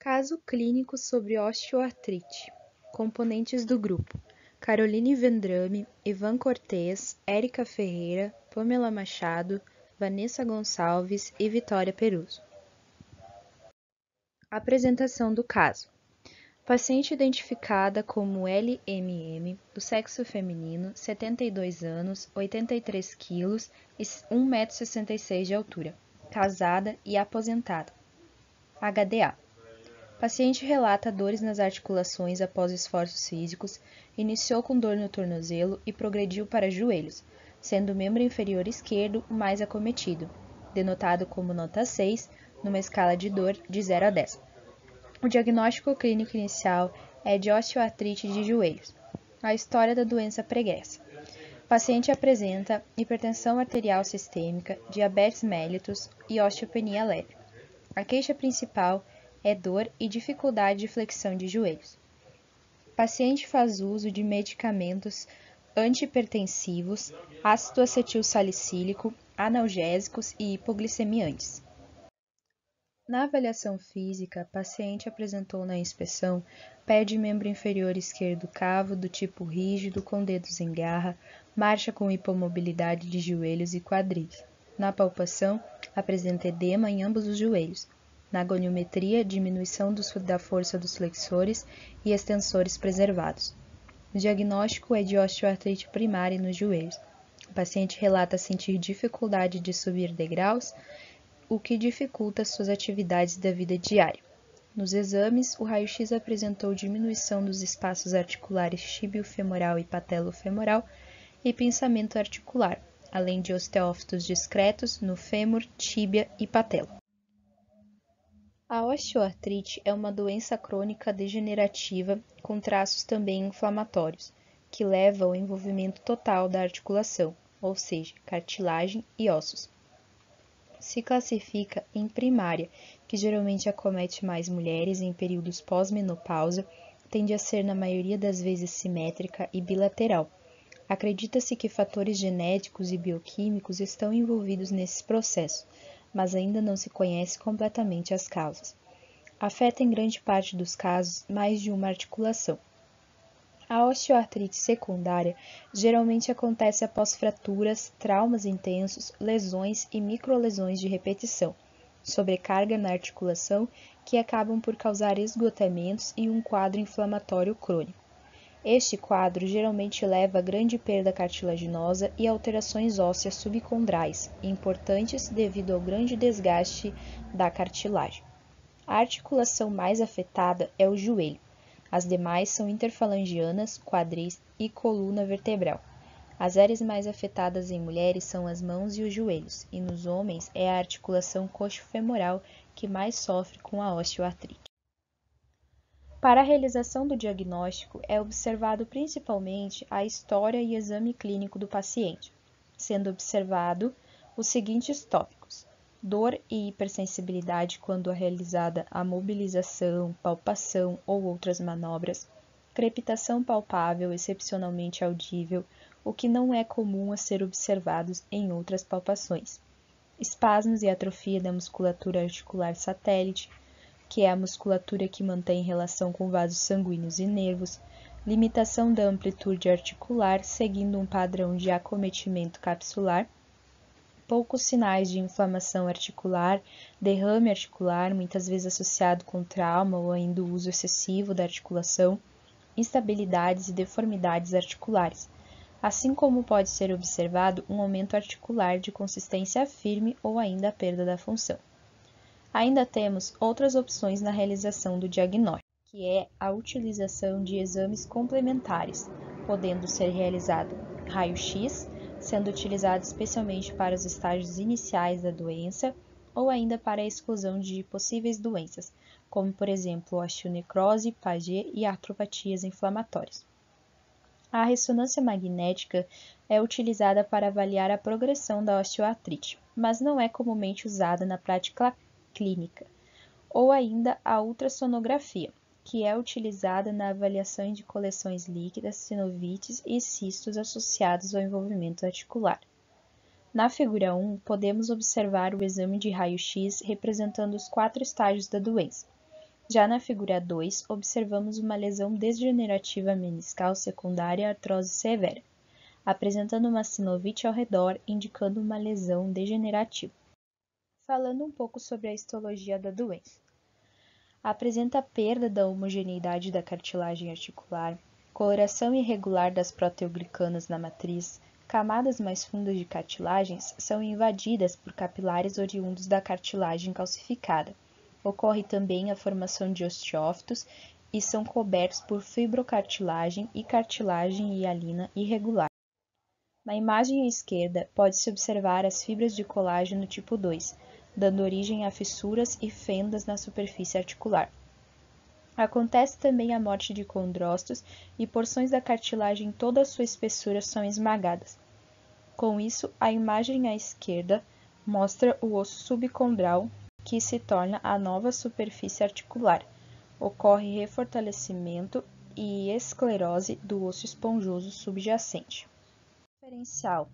Caso clínico sobre osteoartrite. Componentes do grupo: Caroline Vendrame, Ivan Cortez, Érica Ferreira, Pamela Machado, Vanessa Gonçalves e Vitória Peruso. Apresentação do caso. Paciente identificada como LMM, do sexo feminino, 72 anos, 83 kg e 1,66 m de altura, casada e aposentada. HDA. Paciente relata dores nas articulações após esforços físicos, iniciou com dor no tornozelo e progrediu para joelhos, sendo o membro inferior esquerdo o mais acometido, denotado como nota 6, numa escala de dor de 0 a 10. O diagnóstico clínico inicial é de osteoartrite de joelhos. A história da doença pregressa. O paciente apresenta hipertensão arterial sistêmica, diabetes mellitus e osteopenia leve. A queixa principal é dor e dificuldade de flexão de joelhos. O paciente faz uso de medicamentos antihipertensivos, ácido acetil salicílico, analgésicos e hipoglicemiantes. Na avaliação física, o paciente apresentou na inspeção pé de membro inferior esquerdo cavo do tipo rígido com dedos em garra, marcha com hipomobilidade de joelhos e quadris. Na palpação, apresenta edema em ambos os joelhos. Na goniometria, diminuição da força dos flexores e extensores preservados. O diagnóstico é de osteoartrite primária nos joelhos. O paciente relata sentir dificuldade de subir degraus, o que dificulta suas atividades da vida diária. Nos exames, o raio-x apresentou diminuição dos espaços articulares tíbio-femoral e patelo-femoral e pinçamento articular, além de osteófitos discretos no fêmur, tíbia e patela. A osteoartrite é uma doença crônica degenerativa com traços também inflamatórios, que leva ao envolvimento total da articulação, ou seja, cartilagem e ossos. Se classifica em primária, que geralmente acomete mais mulheres em períodos pós-menopausa, tende a ser na maioria das vezes simétrica e bilateral. Acredita-se que fatores genéticos e bioquímicos estão envolvidos nesse processo, mas ainda não se conhece completamente as causas. Afeta em grande parte dos casos mais de uma articulação. A osteoartrite secundária geralmente acontece após fraturas, traumas intensos, lesões e microlesões de repetição, sobrecarga na articulação que acabam por causar esgotamentos e um quadro inflamatório crônico. Este quadro geralmente leva a grande perda cartilaginosa e alterações ósseas subcondrais, importantes devido ao grande desgaste da cartilagem. A articulação mais afetada é o joelho. As demais são interfalangianas, quadris e coluna vertebral. As áreas mais afetadas em mulheres são as mãos e os joelhos, e nos homens é a articulação coxofemoral que mais sofre com a osteoartrite. Para a realização do diagnóstico, é observado principalmente a história e exame clínico do paciente, sendo observado os seguintes tópicos: dor e hipersensibilidade quando é realizada a mobilização, palpação ou outras manobras, crepitação palpável excepcionalmente audível, o que não é comum a ser observado em outras palpações, espasmos e atrofia da musculatura articular satélite, que é a musculatura que mantém relação com vasos sanguíneos e nervos, limitação da amplitude articular seguindo um padrão de acometimento capsular, poucos sinais de inflamação articular, derrame articular, muitas vezes associado com trauma ou ainda o uso excessivo da articulação, instabilidades e deformidades articulares, assim como pode ser observado um aumento articular de consistência firme ou ainda a perda da função. Ainda temos outras opções na realização do diagnóstico, que é a utilização de exames complementares, podendo ser realizado raio-x, sendo utilizado especialmente para os estágios iniciais da doença ou ainda para a exclusão de possíveis doenças, como por exemplo osteonecrose, Paget e artropatias inflamatórias. A ressonância magnética é utilizada para avaliar a progressão da osteoartrite, mas não é comumente usada na prática clínica, ou ainda a ultrassonografia, que é utilizada na avaliação de coleções líquidas, sinovites e cistos associados ao envolvimento articular. Na figura 1, podemos observar o exame de raio-x representando os 4 estágios da doença. Já na figura 2, observamos uma lesão degenerativa meniscal secundária à artrose severa, apresentando uma sinovite ao redor, indicando uma lesão degenerativa. Falando um pouco sobre a histologia da doença. Apresenta perda da homogeneidade da cartilagem articular, coloração irregular das proteoglicanas na matriz, camadas mais fundas de cartilagens são invadidas por capilares oriundos da cartilagem calcificada. Ocorre também a formação de osteófitos e são cobertos por fibrocartilagem e cartilagem hialina irregular. Na imagem à esquerda, pode-se observar as fibras de colágeno tipo 2, dando origem a fissuras e fendas na superfície articular. Acontece também a morte de condrócitos e porções da cartilagem em toda a sua espessura são esmagadas. Com isso, a imagem à esquerda mostra o osso subcondral, que se torna a nova superfície articular. Ocorre refortalecimento e esclerose do osso esponjoso subjacente. Diferencial.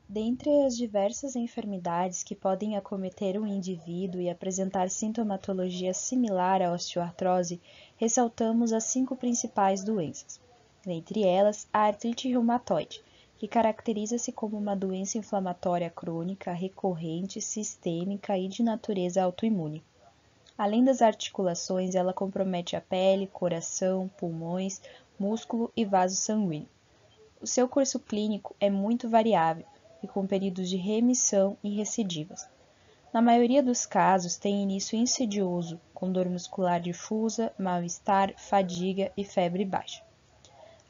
Dentre as diversas enfermidades que podem acometer um indivíduo e apresentar sintomatologia similar à osteoartrose, ressaltamos as 5 principais doenças. Dentre elas, a artrite reumatoide, que caracteriza-se como uma doença inflamatória crônica, recorrente, sistêmica e de natureza autoimune. Além das articulações, ela compromete a pele, coração, pulmões, músculo e vaso sanguíneo. O seu curso clínico é muito variável e com períodos de remissão e recidivas. Na maioria dos casos, tem início insidioso, com dor muscular difusa, mal-estar, fadiga e febre baixa.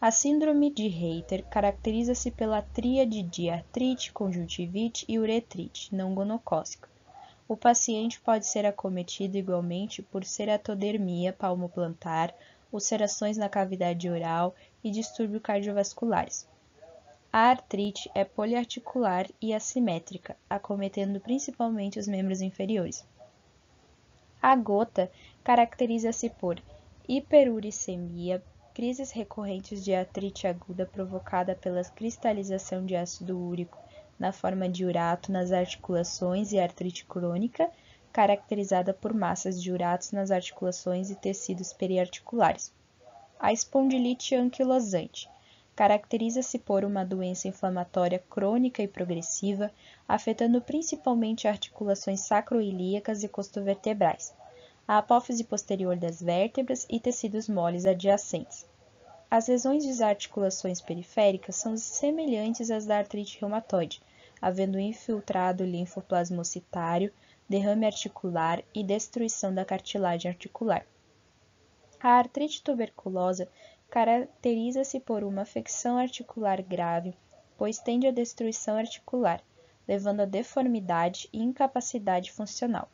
A síndrome de Reiter caracteriza-se pela tríade de artrite, conjuntivite e uretrite não gonocócica. O paciente pode ser acometido igualmente por ceratodermia palmoplantar, ulcerações na cavidade oral e distúrbios cardiovasculares. A artrite é poliarticular e assimétrica, acometendo principalmente os membros inferiores. A gota caracteriza-se por hiperuricemia, crises recorrentes de artrite aguda provocada pela cristalização de ácido úrico na forma de urato nas articulações e artrite crônica, caracterizada por massas de uratos nas articulações e tecidos periarticulares. A espondilite anquilosante caracteriza-se por uma doença inflamatória crônica e progressiva, afetando principalmente articulações sacroiliacas e costovertebrais, a apófise posterior das vértebras e tecidos moles adjacentes. As lesões das articulações periféricas são semelhantes às da artrite reumatoide, havendo infiltrado linfoplasmocitário, derrame articular e destruição da cartilagem articular. A artrite tuberculosa caracteriza-se por uma afecção articular grave, pois tende à destruição articular, levando a deformidade e incapacidade funcional.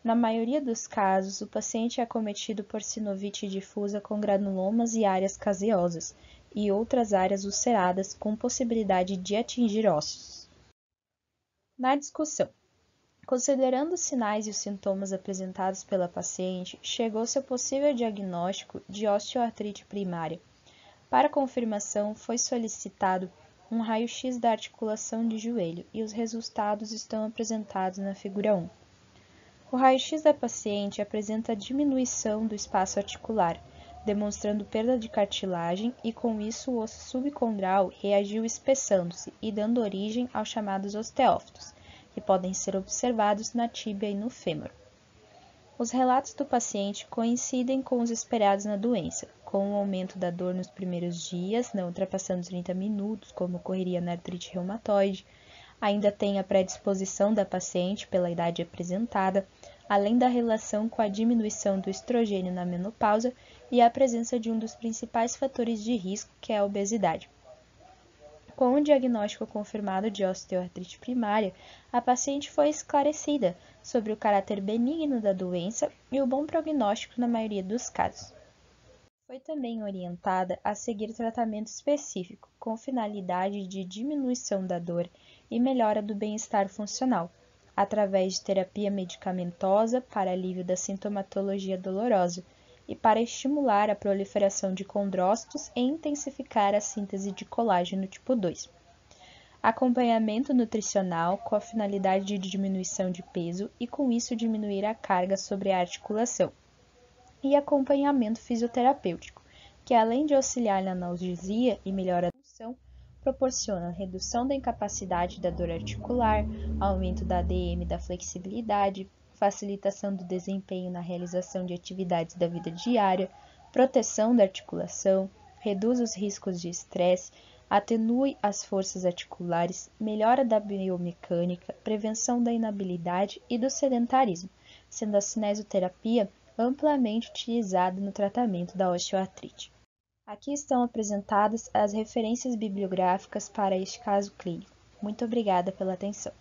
Na maioria dos casos, o paciente é acometido por sinovite difusa com granulomas e áreas caseosas, e outras áreas ulceradas com possibilidade de atingir ossos. Na discussão, considerando os sinais e os sintomas apresentados pela paciente, chegou-se ao possível diagnóstico de osteoartrite primária. Para confirmação, foi solicitado um raio-x da articulação de joelho e os resultados estão apresentados na figura 1. O raio-x da paciente apresenta diminuição do espaço articular, demonstrando perda de cartilagem e com isso o osso subcondral reagiu espessando-se e dando origem aos chamados osteófitos, que podem ser observados na tíbia e no fêmur. Os relatos do paciente coincidem com os esperados na doença, com o aumento da dor nos primeiros dias, não ultrapassando 30 minutos, como ocorreria na artrite reumatoide. Ainda tem a predisposição da paciente pela idade apresentada, além da relação com a diminuição do estrogênio na menopausa e a presença de um dos principais fatores de risco, que é a obesidade. Com o diagnóstico confirmado de osteoartrite primária, a paciente foi esclarecida sobre o caráter benigno da doença e o bom prognóstico na maioria dos casos. Foi também orientada a seguir tratamento específico, com finalidade de diminuição da dor e melhora do bem-estar funcional, através de terapia medicamentosa para alívio da sintomatologia dolorosa e para estimular a proliferação de condrócitos e intensificar a síntese de colágeno tipo 2. Acompanhamento nutricional com a finalidade de diminuição de peso e com isso diminuir a carga sobre a articulação. e acompanhamento fisioterapêutico, que além de auxiliar na analgesia e melhora da função, proporciona redução da incapacidade da dor articular, aumento da ADM da flexibilidade, facilitação do desempenho na realização de atividades da vida diária, proteção da articulação, reduz os riscos de estresse, atenue as forças articulares, melhora da biomecânica, prevenção da inabilidade e do sedentarismo, sendo a cinesioterapia amplamente utilizada no tratamento da osteoartrite. Aqui estão apresentadas as referências bibliográficas para este caso clínico. Muito obrigada pela atenção.